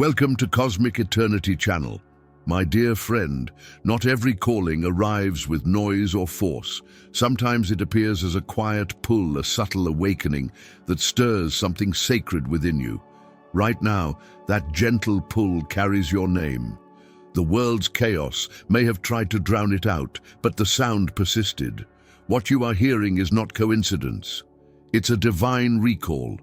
Welcome to Cosmic Eternity Channel. My dear friend, not every calling arrives with noise or force. Sometimes it appears as a quiet pull, a subtle awakening that stirs something sacred within you. Right now, that gentle pull carries your name. The world's chaos may have tried to drown it out, but the sound persisted. What you are hearing is not coincidence. It's a divine recall.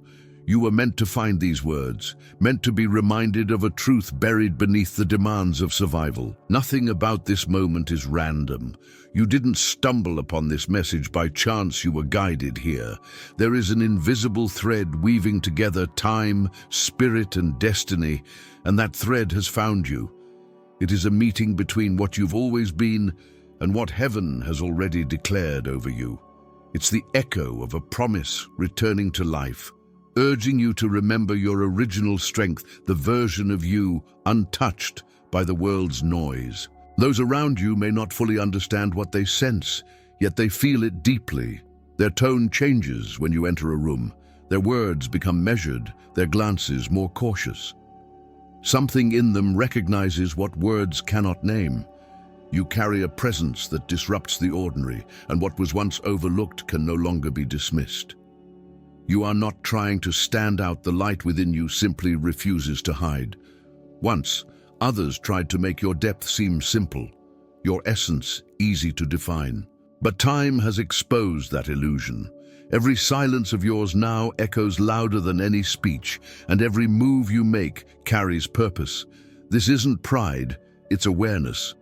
You were meant to find these words, meant to be reminded of a truth buried beneath the demands of survival. Nothing about this moment is random. You didn't stumble upon this message by chance. You were guided here. There is an invisible thread weaving together time, spirit, and destiny, and that thread has found you. It is a meeting between what you've always been and what heaven has already declared over you. It's the echo of a promise returning to life, urging you to remember your original strength, the version of you untouched by the world's noise. Those around you may not fully understand what they sense, yet they feel it deeply. Their tone changes when you enter a room. Their words become measured, their glances more cautious. Something in them recognizes what words cannot name. You carry a presence that disrupts the ordinary, and what was once overlooked can no longer be dismissed. You are not trying to stand out. The light within you simply refuses to hide. Once, others tried to make your depth seem simple, your essence easy to define. But time has exposed that illusion. Every silence of yours now echoes louder than any speech, and every move you make carries purpose. This isn't pride, it's awareness.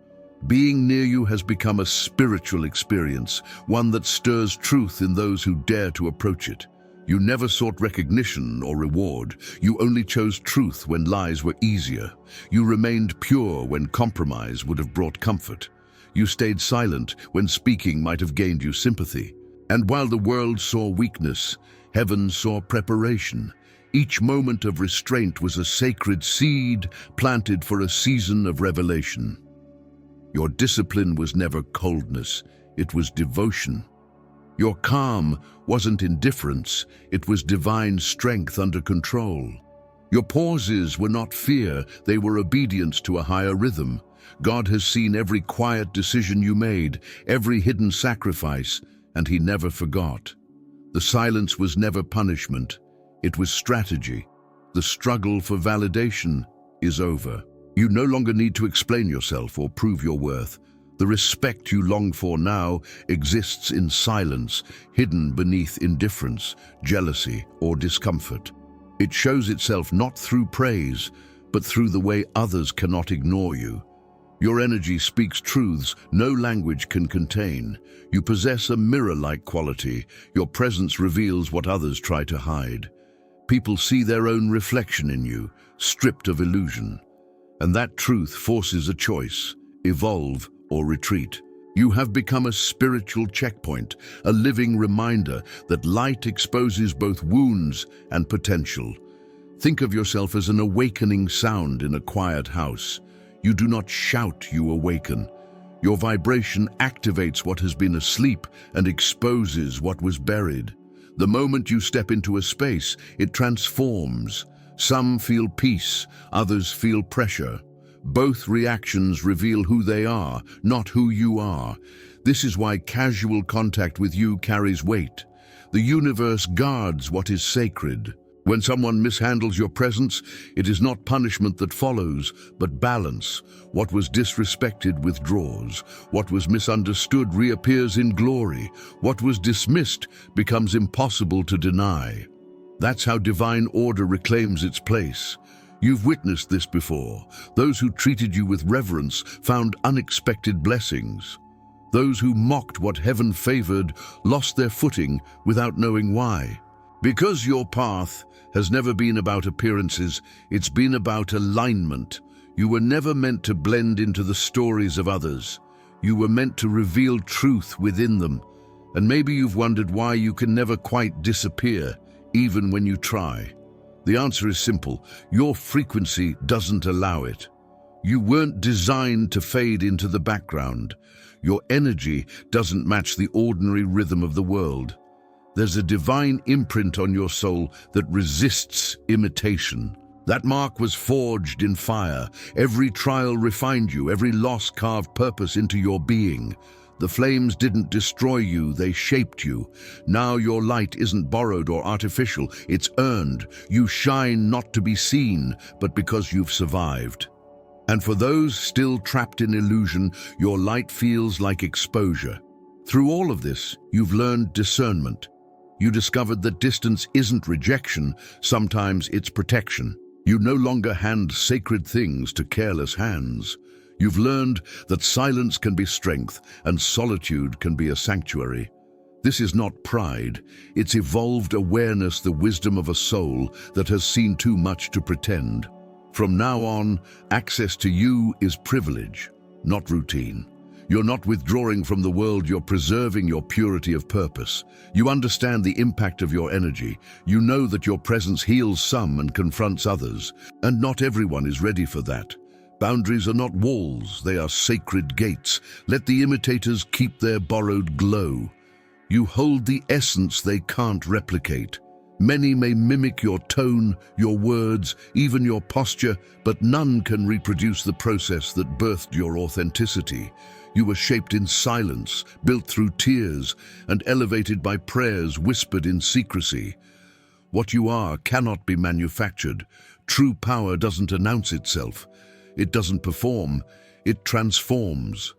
Being near you has become a spiritual experience, one that stirs truth in those who dare to approach it. You never sought recognition or reward. You only chose truth when lies were easier. You remained pure when compromise would have brought comfort. You stayed silent when speaking might have gained you sympathy. And while the world saw weakness, heaven saw preparation. Each moment of restraint was a sacred seed planted for a season of revelation. Your discipline was never coldness, it was devotion. Your calm wasn't indifference, it was divine strength under control. Your pauses were not fear, they were obedience to a higher rhythm. God has seen every quiet decision you made, every hidden sacrifice, and He never forgot. The silence was never punishment, it was strategy. The struggle for validation is over. You no longer need to explain yourself or prove your worth. The respect you long for now exists in silence, hidden beneath indifference, jealousy, or discomfort. It shows itself not through praise, but through the way others cannot ignore you. Your energy speaks truths no language can contain. You possess a mirror-like quality. Your presence reveals what others try to hide. People see their own reflection in you, stripped of illusion. And that truth forces a choice: evolve or retreat. You have become a spiritual checkpoint, a living reminder that light exposes both wounds and potential. Think of yourself as an awakening sound in a quiet house. You do not shout, you awaken. Your vibration activates what has been asleep and exposes what was buried. The moment you step into a space, it transforms. Some feel peace, others feel pressure. Both reactions reveal who they are, not who you are. This is why casual contact with you carries weight. The universe guards what is sacred. When someone mishandles your presence, it is not punishment that follows, but balance. What was disrespected withdraws. What was misunderstood reappears in glory. What was dismissed becomes impossible to deny. That's how divine order reclaims its place. You've witnessed this before. Those who treated you with reverence found unexpected blessings. Those who mocked what heaven favored lost their footing without knowing why. Because your path has never been about appearances, it's been about alignment. You were never meant to blend into the stories of others. You were meant to reveal truth within them. And maybe you've wondered why you can never quite disappear, even when you try. The answer is simple: your frequency doesn't allow it. You weren't designed to fade into the background. Your energy doesn't match the ordinary rhythm of the world. There's a divine imprint on your soul that resists imitation. That mark was forged in fire. Every trial refined you, every loss carved purpose into your being. The flames didn't destroy you, they shaped you. Now your light isn't borrowed or artificial, it's earned. You shine not to be seen, but because you've survived. And for those still trapped in illusion, your light feels like exposure. Through all of this, you've learned discernment. You discovered that distance isn't rejection, sometimes it's protection. You no longer hand sacred things to careless hands. You've learned that silence can be strength and solitude can be a sanctuary. This is not pride, it's evolved awareness, the wisdom of a soul that has seen too much to pretend. From now on, access to you is privilege, not routine. You're not withdrawing from the world, you're preserving your purity of purpose. You understand the impact of your energy. You know that your presence heals some and confronts others. And not everyone is ready for that. Boundaries are not walls, they are sacred gates. Let the imitators keep their borrowed glow. You hold the essence they can't replicate. Many may mimic your tone, your words, even your posture, but none can reproduce the process that birthed your authenticity. You were shaped in silence, built through tears, and elevated by prayers whispered in secrecy. What you are cannot be manufactured. True power doesn't announce itself. It doesn't perform. It transforms.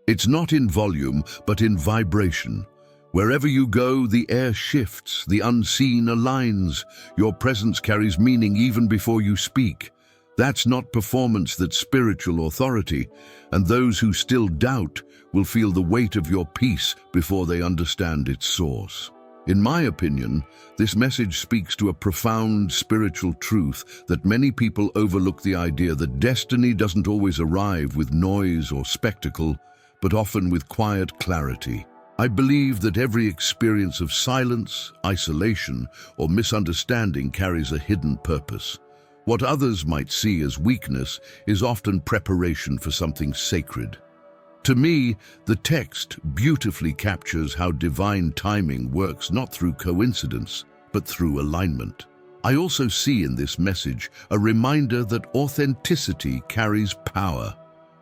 It's not in volume, but in vibration. Wherever you go, the air shifts, the unseen aligns. Your presence carries meaning even before you speak. That's not performance, that's spiritual authority, and those who still doubt will feel the weight of your peace before they understand its source. In my opinion, this message speaks to a profound spiritual truth that many people overlook: the idea that destiny doesn't always arrive with noise or spectacle, but often with quiet clarity. I believe that every experience of silence, isolation, or misunderstanding carries a hidden purpose. What others might see as weakness is often preparation for something sacred. To me, the text beautifully captures how divine timing works, not through coincidence, but through alignment. I also see in this message a reminder that authenticity carries power.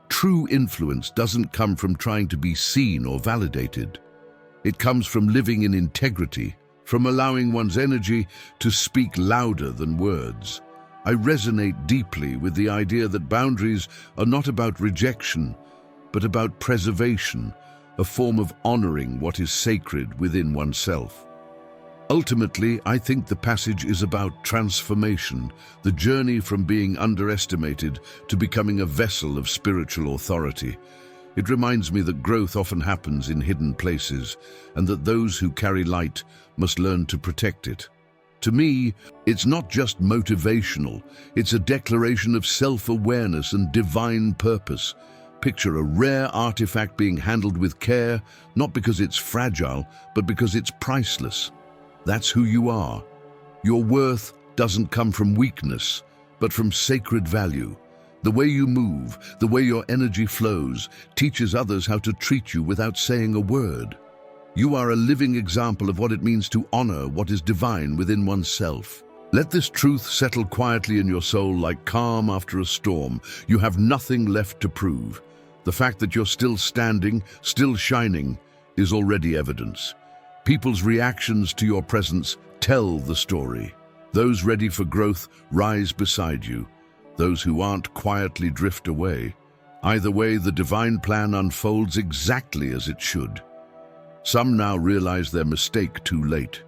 True influence doesn't come from trying to be seen or validated. It comes from living in integrity, from allowing one's energy to speak louder than words. I resonate deeply with the idea that boundaries are not about rejection, but about preservation, a form of honoring what is sacred within oneself. Ultimately, I think the passage is about transformation, the journey from being underestimated to becoming a vessel of spiritual authority. It reminds me that growth often happens in hidden places, and that those who carry light must learn to protect it. To me, it's not just motivational, it's a declaration of self-awareness and divine purpose. Picture a rare artifact being handled with care, not because it's fragile, but because it's priceless. That's who you are. Your worth doesn't come from weakness, but from sacred value. The way you move, the way your energy flows, teaches others how to treat you without saying a word. You are a living example of what it means to honor what is divine within oneself. Let this truth settle quietly in your soul like calm after a storm. You have nothing left to prove. The fact that you're still standing, still shining, is already evidence. People's reactions to your presence tell the story. Those ready for growth rise beside you. Those who aren't quietly drift away. Either way, the divine plan unfolds exactly as it should. Some now realize their mistake too late.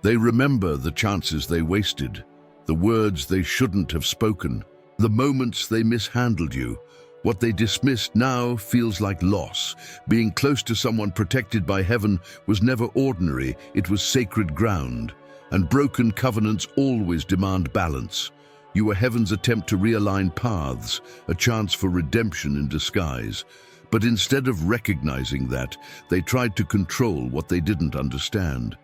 They remember the chances they wasted, the words they shouldn't have spoken, the moments they mishandled you. What they dismissed now feels like loss. Being close to someone protected by heaven was never ordinary, it was sacred ground. And broken covenants always demand balance. You were heaven's attempt to realign paths, a chance for redemption in disguise. But instead of recognizing that, they tried to control what they didn't understand.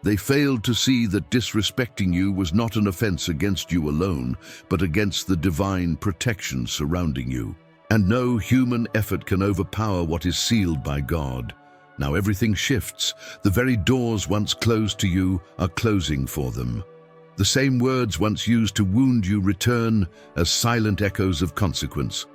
They failed to see that disrespecting you was not an offense against you alone, but against the divine protection surrounding you. And no human effort can overpower what is sealed by God. Now everything shifts. The very doors once closed to you are closing for them. The same words once used to wound you return as silent echoes of consequence.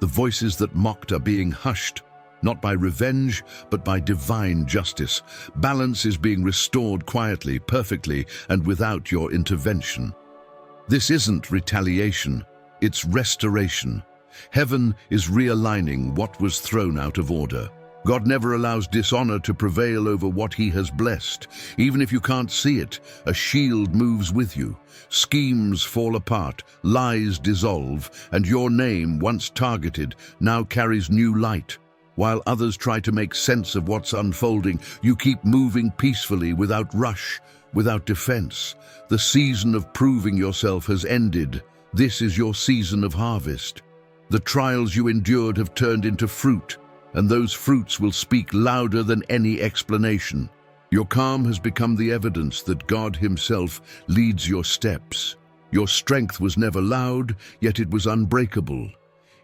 The voices that mocked are being hushed, not by revenge, but by divine justice. Balance is being restored quietly, perfectly, and without your intervention. This isn't retaliation, it's restoration. Heaven is realigning what was thrown out of order. God never allows dishonor to prevail over what he has blessed. Even if you can't see it, a shield moves with you. Schemes fall apart, lies dissolve, and your name, once targeted, now carries new light. While others try to make sense of what's unfolding, you keep moving peacefully, without rush, without defense. The season of proving yourself has ended. This is your season of harvest. The trials you endured have turned into fruit, and those fruits will speak louder than any explanation. Your calm has become the evidence that God himself leads your steps. Your strength was never loud, yet it was unbreakable.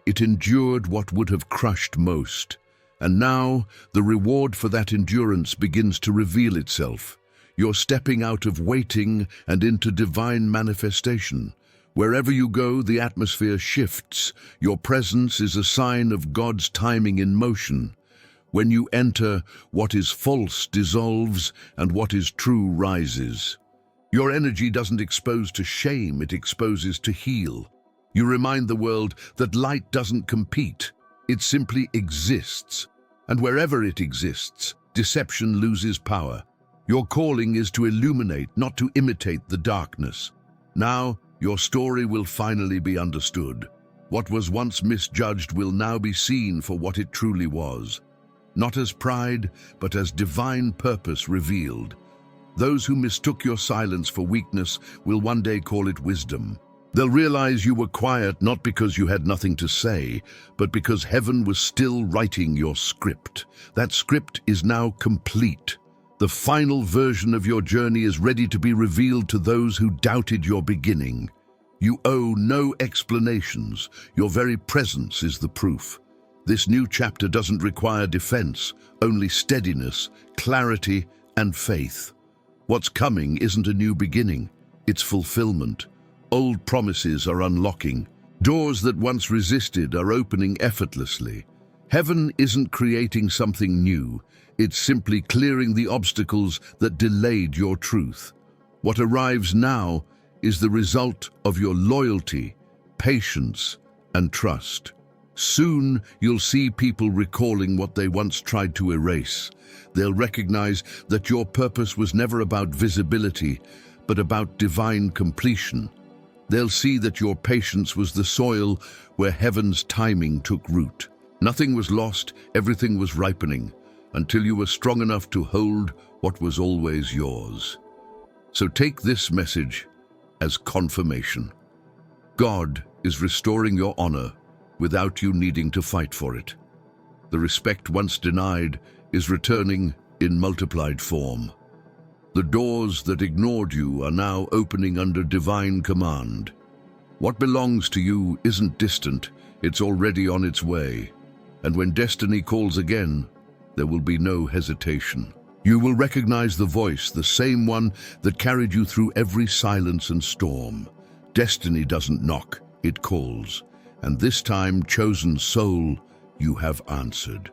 It endured what would have crushed most. And now, the reward for that endurance begins to reveal itself. You're stepping out of waiting and into divine manifestation. Wherever you go, the atmosphere shifts. Your presence is a sign of God's timing in motion. When you enter, what is false dissolves and what is true rises. Your energy doesn't expose to shame, it exposes to heal. You remind the world that light doesn't compete, it simply exists. And wherever it exists, deception loses power. Your calling is to illuminate, not to imitate the darkness. Now, your story will finally be understood. What was once misjudged will now be seen for what it truly was. Not as pride, but as divine purpose revealed. Those who mistook your silence for weakness will one day call it wisdom. They'll realize you were quiet not because you had nothing to say, but because heaven was still writing your script. That script is now complete. The final version of your journey is ready to be revealed to those who doubted your beginning. You owe no explanations. Your very presence is the proof. This new chapter doesn't require defense, only steadiness, clarity, and faith. What's coming isn't a new beginning, it's fulfillment. Old promises are unlocking. Doors that once resisted are opening effortlessly. Heaven isn't creating something new. It's simply clearing the obstacles that delayed your truth. What arrives now is the result of your loyalty, patience, and trust. Soon, you'll see people recalling what they once tried to erase. They'll recognize that your purpose was never about visibility, but about divine completion. They'll see that your patience was the soil where heaven's timing took root. Nothing was lost, everything was ripening, until you were strong enough to hold what was always yours. So take this message as confirmation. God is restoring your honor without you needing to fight for it. The respect once denied is returning in multiplied form. The doors that ignored you are now opening under divine command. What belongs to you isn't distant, it's already on its way. And when destiny calls again, there will be no hesitation. You will recognize the voice, the same one that carried you through every silence and storm. Destiny doesn't knock, it calls. And this time, chosen soul, you have answered.